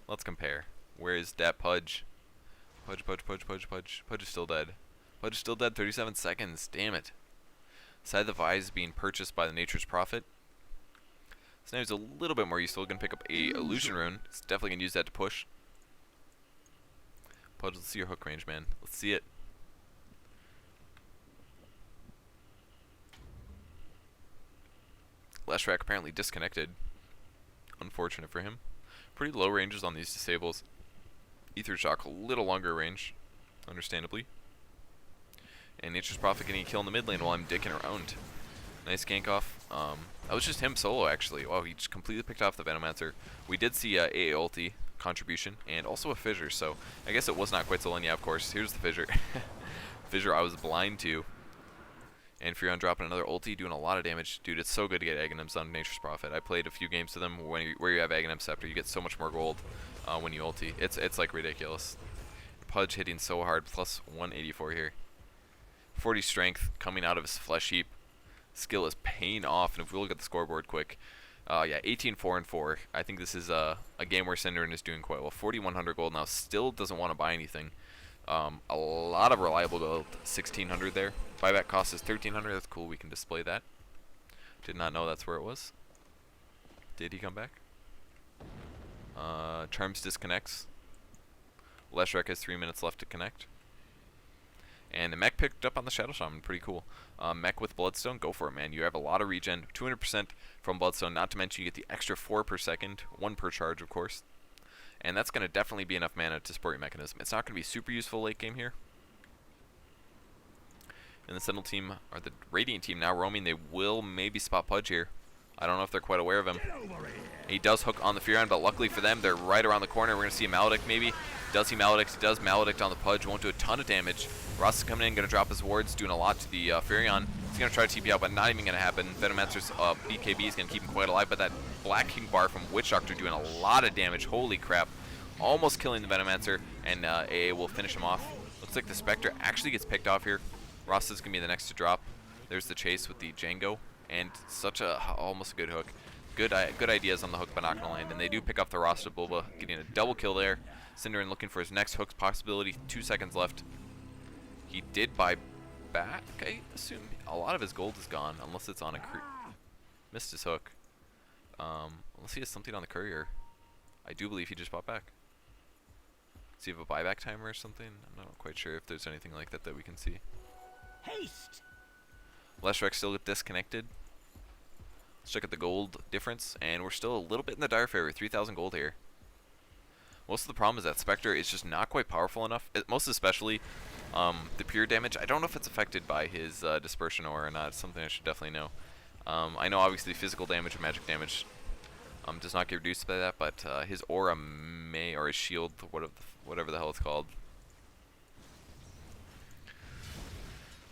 let's compare. Where is that Pudge? Pudge. Pudge is still dead. Pudge is still dead, 37 seconds, damn it. Side of the Vise being purchased by the Nature's Prophet. So now he's a little bit more useful. Gonna pick up a Illusion Rune. He's definitely gonna use that to push. Pudge, let's see your hook range, man. Let's see it. Leshrac apparently disconnected. Unfortunate for him. Pretty low ranges on these disables. Ether Shock, a little longer range, understandably. And Nature's Prophet getting a kill in the mid lane while I'm dicking around. Nice gank off. That was just him solo, actually. Wow, he just completely picked off the Venomancer. We did see a AA ulti contribution and also a Fissure, so I guess it was not quite solo. Yeah, of course. Here's the Fissure. Fissure I was blind to. And Furion dropping another ulti, doing a lot of damage. Dude, it's so good to get Aghanims on Nature's Prophet. I played a few games to them where you have Aghanim Scepter. You get so much more gold when you ulti. It's like ridiculous. Pudge hitting so hard, plus 184 here. 40 strength coming out of his flesh heap. Skill is paying off, and if we look at the scoreboard quick, yeah, 18-4-4. I think this is a game where syndereN is doing quite well. 4,100 gold now. Still doesn't want to buy anything. A lot of reliable gold. 1,600 there. Buyback cost is 1,300. That's cool. We can display that. Did not know that's where it was. Did he come back? Charms disconnects. Leshrac has 3 minutes left to connect. And the mech picked up on the Shadow Shaman. Pretty cool. Mech with Bloodstone. Go for it, man. You have a lot of regen. 200% from Bloodstone. Not to mention you get the extra 4 per second. 1 per charge, of course. And that's going to definitely be enough mana to support your mechanism. It's not going to be super useful late game here. And the Sentinel team, or the Radiant team now roaming, they will maybe spot Pudge here. I don't know if they're quite aware of him. He does hook on the Furion, but luckily for them, they're right around the corner. We're going to see a Maledict maybe. Does he Maledict? He does Maledict on the Pudge. Won't do a ton of damage. Ross is coming in, going to drop his wards, doing a lot to the Furion. He's going to try to TP out, but not even going to happen. Venomancer's BKB is going to keep him quite alive, but that Black King Bar from Witch Doctor doing a lot of damage. Holy crap. Almost killing the Venomancer, and AA will finish him off. Looks like the Spectre actually gets picked off here. Ross is going to be the next to drop. There's the chase with the Django, and such a almost a good hook. Good ideas on the hook, but not going to land. And they do pick up the Rasta Bulba, getting a double kill there. syndereN looking for his next hook possibility. 2 seconds left. He did buy back. I assume a lot of his gold is gone, unless it's on a missed his hook. Unless he has something on the courier. I do believe he just bought back. Does he have a buyback timer or something? I'm not quite sure if there's anything like that that we can see. Haste! Leshrac still get disconnected. Let's check out the gold difference, and we're still a little bit in the dire favor. 3,000 gold here. Most of the problem is that Spectre is just not quite powerful enough. Most especially the pure damage. I don't know if it's affected by his dispersion aura or not. It's something I should definitely know. I know obviously physical damage and magic damage does not get reduced by that, but his aura may, or his shield, whatever the hell it's called.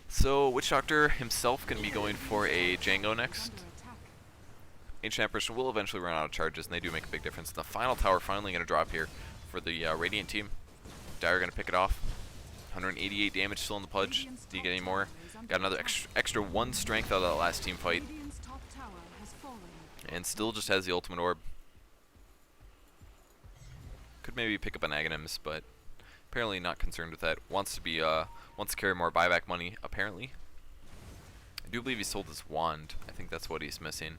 So Witch Doctor himself going to be going for a Django next. Ancient Apparition will eventually run out of charges, and they do make a big difference. The final tower finally going to drop here for the Radiant team. Dire going to pick it off. 188 damage still in the Pudge. Do you get any more? Got another extra 1 strength out of that last team fight. And still just has the ultimate orb. Could maybe pick up an Aghanims, but apparently not concerned with that. Wants to carry more buyback money, apparently. I do believe he sold his wand. I think that's what he's missing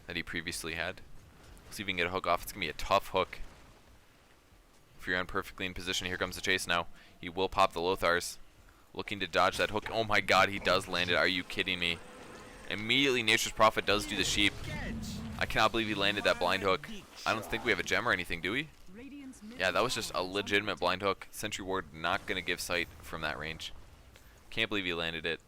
that he previously had. See if we can get a hook off. It's going to be a tough hook. Furion perfectly in position. Here comes the chase now. He will pop the Lothars. Looking to dodge that hook. Oh my god, he does land it. Are you kidding me? Immediately, Nature's Prophet does do the sheep. I cannot believe he landed that blind hook. I don't think we have a gem or anything, do we? Yeah, that was just a legitimate blind hook. Sentry Ward not going to give sight from that range. Can't believe he landed it.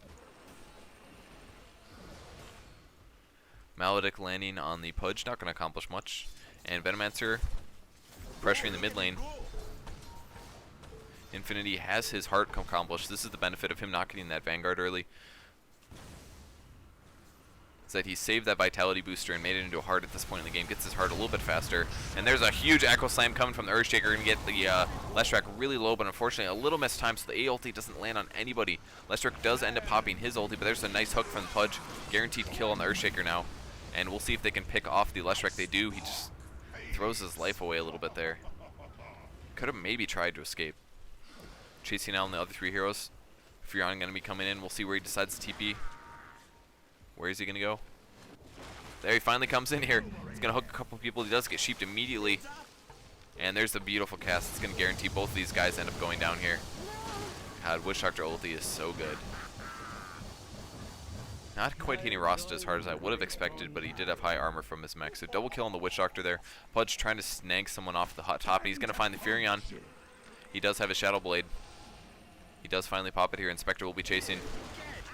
Maledict landing on the Pudge, not going to accomplish much. And Venomancer pressuring the mid lane. Infinity has his heart accomplished. This is the benefit of him not getting that Vanguard early. that he saved that vitality booster and made it into a heart at this point in the game. Gets his heart a little bit faster. And there's a huge Echo Slam coming from the Earthshaker. Going to get the Leshrac really low, but unfortunately a little missed time, so the A ulti doesn't land on anybody. Leshrac does end up popping his ulti, but there's a nice hook from the Pudge. Guaranteed kill on the Earthshaker now. And we'll see if they can pick off the Leshrac. They do. He just throws his life away a little bit there. Could have maybe tried to escape. Chasing out on the other three heroes. Furion going to be coming in. We'll see where he decides to TP. Where is he going to go? There he finally comes in here. He's going to hook a couple people. He does get sheeped immediately. And there's the beautiful cast. It's going to guarantee both of these guys end up going down here. God, Witch Doctor ulti is so good. Not quite hitting Rasta as hard as I would have expected, but he did have high armor from his mech. So double kill on the Witch Doctor there. Pudge trying to snag someone off the hot top, and he's going to find the Furion. He does have a Shadow Blade. He does finally pop it here, and Spectre will be chasing.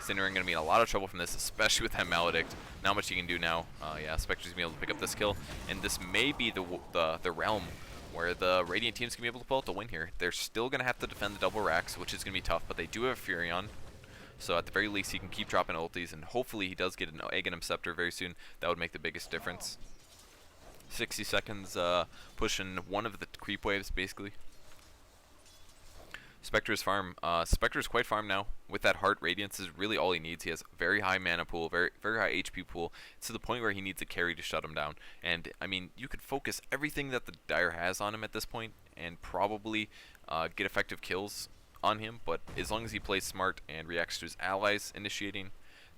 syndereN going to be in a lot of trouble from this, especially with that Maledict. Not much he can do now. Yeah, Spectre's going to be able to pick up this kill, and this may be the realm where the Radiant team's going to be able to pull out the win here. They're still going to have to defend the double racks, which is going to be tough, but they do have Furion. So at the very least, he can keep dropping ultis, and hopefully he does get an Aghanim Scepter very soon. That would make the biggest difference. 60 seconds pushing one of the creep waves, basically. Spectre's farm. Spectre's quite farmed now. With that heart, Radiance is really all he needs. He has very high mana pool, very high HP pool. It's to the point where he needs a carry to shut him down. And, I mean, you could focus everything that the Dire has on him at this point and probably get effective kills on him, but as long as he plays smart and reacts to his allies initiating,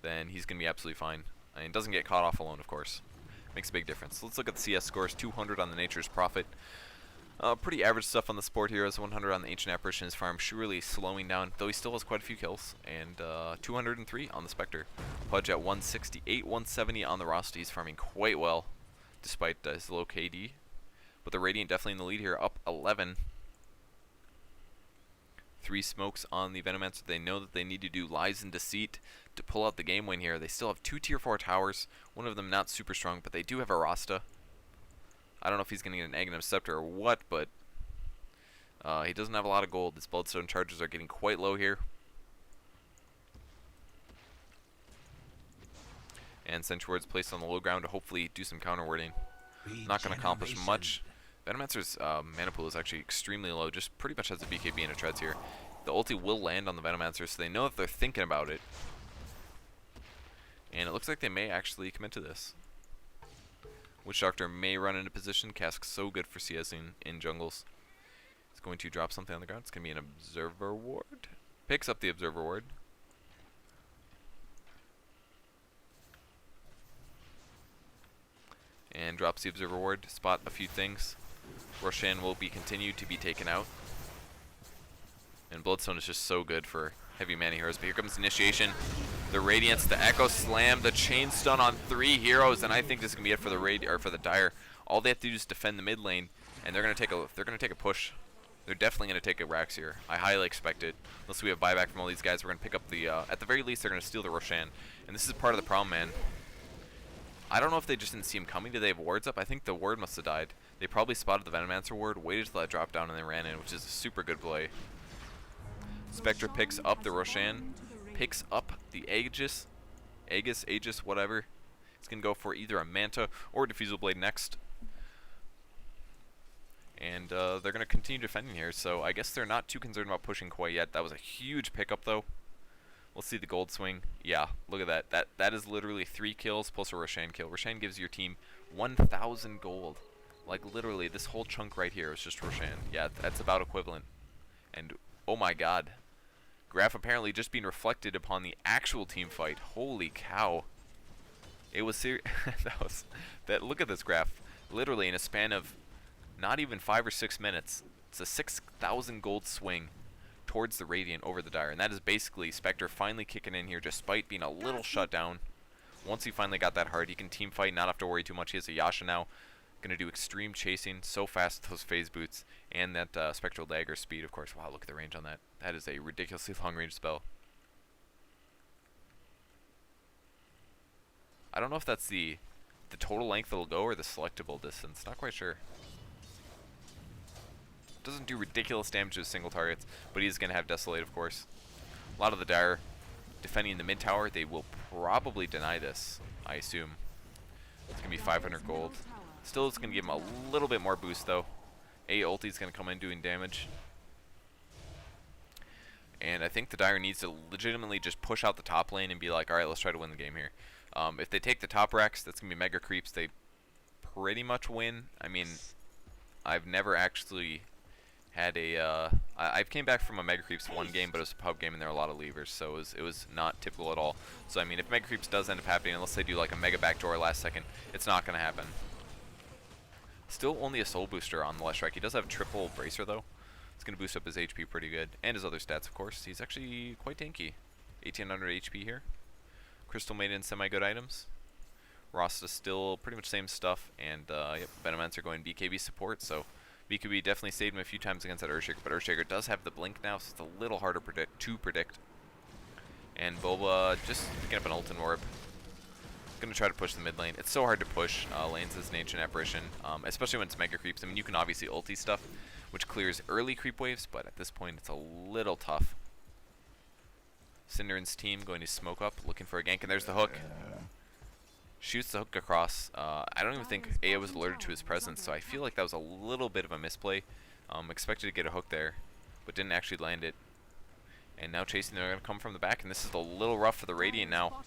then he's going to be absolutely fine. And doesn't get caught off alone, of course. Makes a big difference. So let's look at the CS scores. 200 on the Nature's Prophet. Pretty average stuff on the Sport Heroes. 100 on the Ancient Apparitions farm. Surely slowing down, though he still has quite a few kills. And 203 on the Spectre. Pudge at 168, 170 on the Rost. He's farming quite well, despite his low KD. But the Radiant definitely in the lead here, up 11. 3 smokes on the Venomancer. They know that they need to do Lies and Deceit to pull out the game win here. They still have 2 tier 4 towers. One of them not super strong, but they do have a Rasta. I don't know if he's going to get an Aghanim Scepter or what, but he doesn't have a lot of gold. His Bloodstone charges are getting quite low here. And Sentry Ward's placed on the low ground to hopefully do some counter warding. Not going to accomplish much. Venomancer's mana pool is actually extremely low, just pretty much has a BKB and a Treads here. The ulti will land on the Venomancer, so they know that they're thinking about it. And it looks like they may actually commit to this. Witch Doctor may run into position. Cask's so good for CSing in jungles. It's going to drop something on the ground. It's going to be an Observer Ward. Picks up the Observer Ward. And drops the Observer Ward. Spot a few things. Roshan will be continued to be taken out. And Bloodstone is just so good for heavy mana heroes. But here comes Initiation. The Radiance, the Echo Slam, the Chain Stun on 3 heroes, and I think this is gonna be it for the Dire. All they have to do is defend the mid lane, and they're gonna take a push. They're definitely gonna take a Rax here. I highly expect it. Unless we have buyback from all these guys, we're gonna pick up the. At the very least, they're gonna steal the Roshan, and this is part of the problem, man. I don't know if they just didn't see him coming. Did they have wards up? I think the ward must have died. They probably spotted the Venomancer ward, waited till that dropped down, and then ran in, which is a super good play. Spectre picks up the Roshan, picks up the Aegis, whatever. It's going to go for either a Manta or a Diffusal Blade next. And they're going to continue defending here, so I guess they're not too concerned about pushing quite yet. That was a huge pickup, though. We'll see the gold swing. Yeah, look at that. That is literally 3 kills plus a Roshan kill. Roshan gives your team 1,000 gold. Like, literally, this whole chunk right here is just Roshan. Yeah, that's about equivalent. And, oh my god. Graph apparently just being reflected upon the actual team fight. Holy cow. It was serious. Look at this graph. Literally, in a span of not even 5 or 6 minutes, it's a 6,000 gold swing towards the Radiant over the Dire. And that is basically Spectre finally kicking in here despite being a little shut down. Once he finally got that hard, he can team fight, not have to worry too much. He has a Yasha now. Going to do extreme chasing, so fast with those phase boots, and that Spectral Dagger speed, of course. Wow, look at the range on that. That is a ridiculously long range spell. I don't know if that's the total length it'll go or the selectable distance. Not quite sure. Doesn't do ridiculous damage to single targets, but he's going to have Desolate, of course. A lot of the Dire defending the mid tower, they will probably deny this. I assume. It's going to be 500 gold. Still, it's going to give him a little bit more boost, though. A ulti's going to come in doing damage. And I think the Dire needs to legitimately just push out the top lane and be like, alright, let's try to win the game here. If they take the top Rex, that's going to be mega creeps. They pretty much win. I mean, I've never actually had a... I came back from a mega creeps one game, but it was a pub game and there were a lot of levers, so it was not typical at all. So, I mean, if mega creeps does end up happening, unless they do like a mega backdoor last second, it's not going to happen. Still only a soul booster on the Leshrac. He does have triple bracer, though. It's going to boost up his HP pretty good. And his other stats, of course. He's actually quite tanky. 1800 HP here. Crystal Maiden, semi-good items. Rasta still pretty much same stuff. And, yep, Venomancer going BKB support. So, BKB definitely saved him a few times against that Earthshaker. But Earthshaker does have the blink now, so it's a little harder to predict. And Boba just picking up an ult and orb. Gonna try to push the mid lane. It's so hard to push lanes as an Ancient Apparition, especially when it's mega creeps. I mean, you can obviously ulti stuff, which clears early creep waves, but at this point, it's a little tough. syndereN's team going to smoke up, looking for a gank, and there's the hook. Shoots the hook across. I don't even think Aya was alerted to his presence, so I feel like that was a little bit of a misplay. Expected to get a hook there, but didn't actually land it. And now chasing, they're going to come from the back, and this is a little rough for the Radiant now.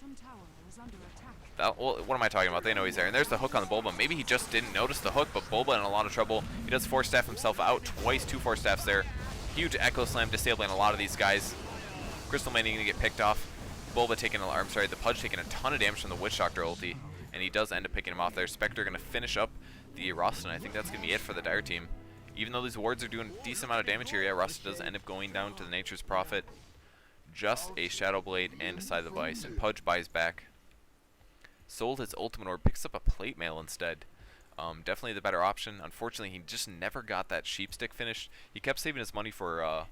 Well, what am I talking about? They know he's there. And there's the hook on the Bulba. Maybe he just didn't notice the hook, but Bulba in a lot of trouble. He does force staff himself out twice, 2 force staffs there. Huge Echo Slam disabling a lot of these guys. Crystal Maiden going to get picked off. Bulba taking, the Pudge taking a ton of damage from the Witch Doctor ulti. And he does end up picking him off there. Spectre going to finish up the Rasta, and I think that's going to be it for the Dire team. Even though these wards are doing a decent amount of damage here, yeah, Rasta does end up going down to the Nature's Prophet. Just a Shadow Blade and a Scythe of Vice, and Pudge buys back. Sold his ultimate orb, picks up a plate mail instead. Definitely the better option. Unfortunately, he just never got that sheep stick finished. He kept saving his money for,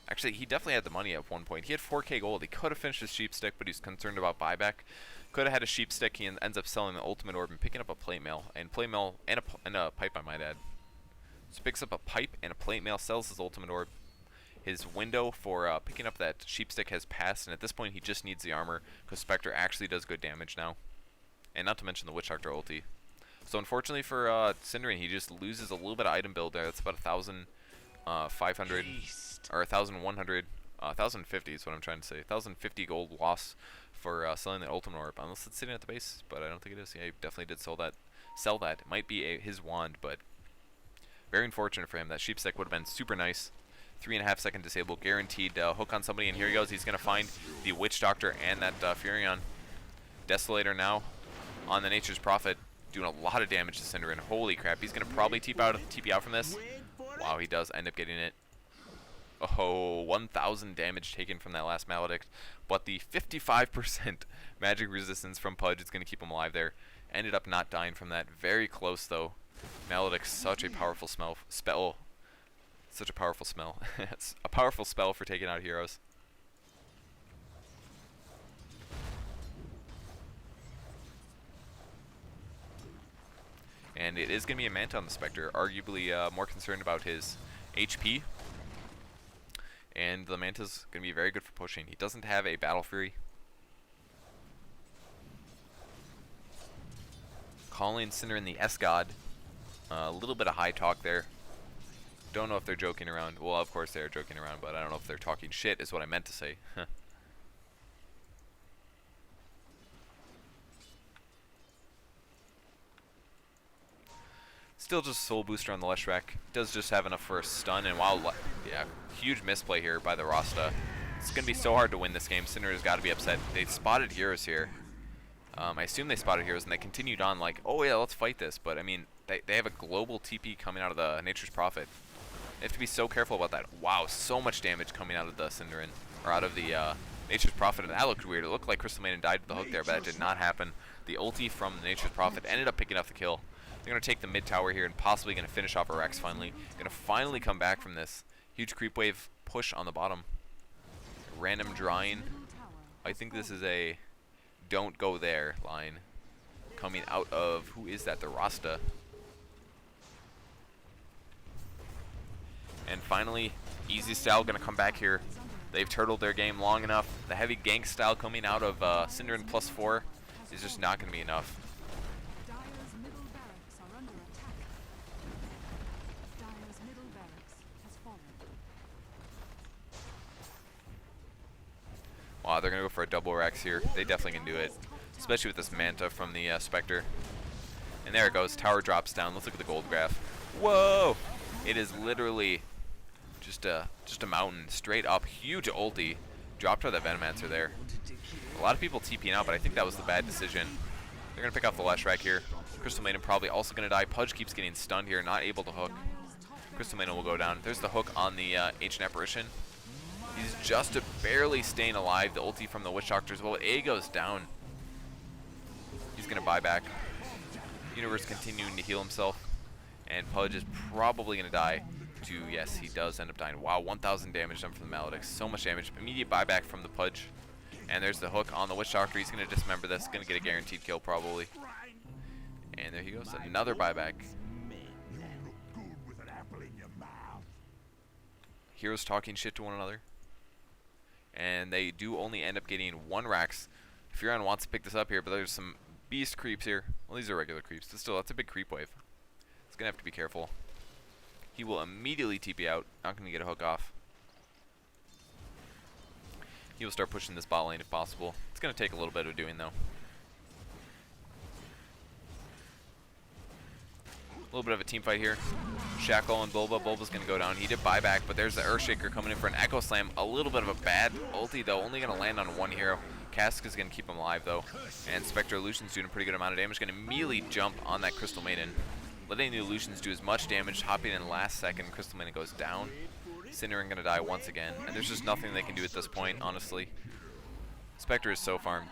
actually, he definitely had the money at one point. He had 4k gold. He could have finished his sheep stick, but he's concerned about buyback. Could have had a sheep stick. He ends up selling the ultimate orb and picking up a plate mail. And plate mail and a pipe, I might add. So picks up a pipe and a plate mail, sells his ultimate orb. His window for picking up that sheep stick has passed, and at this point he just needs the armor, because Spectre actually does good damage now. And not to mention the Witch Doctor ulti. So unfortunately for syndereN, he just loses a little bit of item build there. That's about 1,500, or 1,100, 1,050 is what I'm trying to say. 1,050 gold loss for selling the ultimate orb, unless it's sitting at the base, but I don't think it is. Yeah, he definitely did sell that. It might be his wand, but very unfortunate for him. That sheep stick would have been super nice. 3.5 second disable, guaranteed hook on somebody, and here he goes. He's going to find the Witch Doctor and that Furion. Desolator now on the Nature's Prophet, doing a lot of damage to syndereN. Holy crap, he's going to probably TP out from this. Wow, he does end up getting it. Oh, 1,000 damage taken from that last Maledict, but the 55% magic resistance from Pudge is going to keep him alive there. Ended up not dying from that. Very close, though. Maledict's such a powerful spell. Such a powerful spell. It's a powerful spell for taking out heroes. And it is going to be a Manta on the Spectre. Arguably more concerned about his HP. And the Manta's going to be very good for pushing. He doesn't have a Battle Fury. Calling syndereN the S-God. A little bit of high talk there. Don't know if they're joking around. Well, of course they're joking around, but I don't know if they're talking shit is what I meant to say. Still just a soul booster on the Leshrac. Does just have enough for a stun, and wow, yeah, huge misplay here by the Rasta. It's going to be so hard to win this game. syndereN's got to be upset. They spotted heroes here. I assume they spotted heroes, and they continued on like, oh yeah, let's fight this. But I mean, they have a global TP coming out of the Nature's Prophet. They have to be so careful about that. Wow, so much damage coming out of the syndereN, or out of the Nature's Prophet, and that looked weird. It looked like Crystal Maiden died with the hook there, but that did not happen. The ulti from the Nature's Prophet ended up picking up the kill. They're going to take the mid tower here and possibly going to finish off a Rex finally. Going to finally come back from this huge creep wave push on the bottom. Random drawing. I think this is a don't go there line coming out of, who is that? The Rasta. And finally, eZstyle going to come back here. They've turtled their game long enough. The heavy gank style coming out of syndereN+4. is just not going to be enough. Dire's middle barracks are under attack. Dire's middle barracks has fallen. Wow, they're going to go for a double Rex here. They definitely can do it, especially with this Manta from the Spectre. And there it goes. Tower drops down. Let's look at the gold graph. Whoa! It is literally just a mountain straight up. Huge ulti. Dropped out that Venomancer there. A lot of people TPing out, but I think that was the bad decision. They're going to pick off the Leshrac here. Crystal Maiden probably also going to die. Pudge keeps getting stunned here, not able to hook. Crystal Maiden will go down. There's the hook on the Ancient Apparition. He's just barely staying alive. The ulti from the Witch Doctor as well. A goes down. He's going to buy back. Universe continuing to heal himself. And Pudge is probably going to die. Yes, he does end up dying. Wow, 1,000 damage done from the Maledicts. So much damage. Immediate buyback from the Pudge. And there's the hook on the Witch Doctor. He's going to dismember this. Going to get a guaranteed kill probably. And there he goes. Another buyback. Heroes talking shit to one another. And they do only end up getting one Rax. Furon wants to pick this up here, but there's some beast creeps here. Well, these are regular creeps. But still, that's a big creep wave. It's going to have to be careful. He will immediately TP out. Not going to get a hook off. He will start pushing this bot lane if possible. It's going to take a little bit of doing, though. A little bit of a team fight here. Shackle and Bulba. Bulba's going to go down. He did buy back, but there's the Earthshaker coming in for an Echo Slam. A little bit of a bad ulti, though. Only going to land on one hero. Cask is going to keep him alive, though. And Spectre Illusion's doing a pretty good amount of damage. Going to immediately jump on that Crystal Maiden. Letting the Illusions do as much damage. Hopping in last second. Crystal Maiden goes down. syndereN going to die once again. And there's just nothing they can do at this point, honestly. Spectre is so farmed.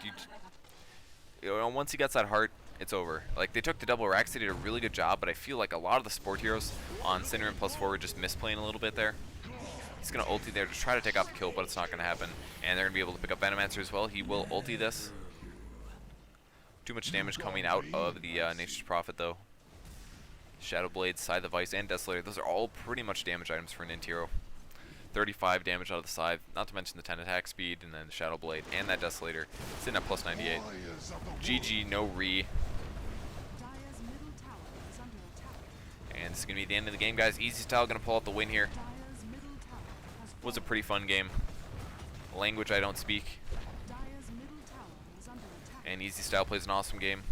You know, once he gets that heart, it's over. Like, they took the double Rax, they did a really good job, but I feel like a lot of the support heroes on syndereN+4 were just misplaying a little bit there. He's going to ulti there to try to take off the kill, but it's not going to happen. And they're going to be able to pick up Venomancer as well. He will ulti this. Too much damage coming out of the Nature's Prophet, though. Shadow Blade, Scythe of Ice, and Desolator. Those are all pretty much damage items for an int hero. 35 damage out of the Scythe, not to mention the 10 attack speed, and then the Shadow Blade, and that Desolator. It's in at plus 98. GG, no re. And this is going to be the end of the game, guys. eZstyle going to pull out the win here. Was a pretty fun game. Language I don't speak. And eZstyle plays an awesome game.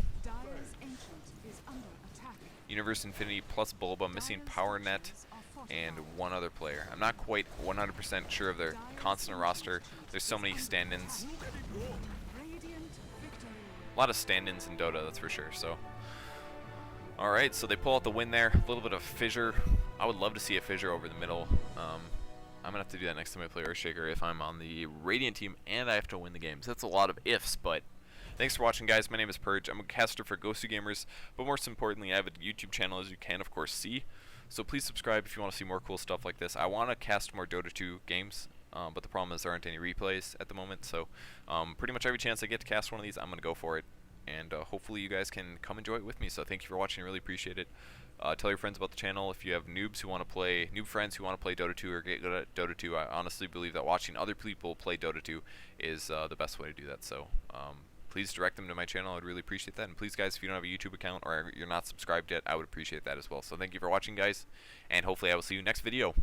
Universe Infinity plus Bulba, missing Power Net, and one other player. I'm not quite 100% sure of their constant roster. There's so many stand-ins. A lot of stand-ins in Dota, that's for sure. So, alright, so they pull out the win there. A little bit of fissure. I would love to see a fissure over the middle. I'm going to have to do that next time I play Earthshaker if I'm on the Radiant team and I have to win the game. So that's a lot of ifs, but thanks for watching, guys. My name is Purge. I'm a caster for Ghostly Gamers, but most importantly, I have a YouTube channel, as you can, of course, see. So please subscribe if you want to see more cool stuff like this. I want to cast more Dota 2 games, but the problem is there aren't any replays at the moment. So pretty much every chance I get to cast one of these, I'm going to go for it. And hopefully you guys can come enjoy it with me. So thank you for watching. I really appreciate it. Tell your friends about the channel. If you have noobs who want to play, noob friends who want to play Dota 2 or get good at Dota 2, I honestly believe that watching other people play Dota 2 is the best way to do that. So please direct them to my channel. I'd really appreciate that. And please, guys, if you don't have a YouTube account or you're not subscribed yet, I would appreciate that as well. So thank you for watching, guys, and hopefully I will see you next video.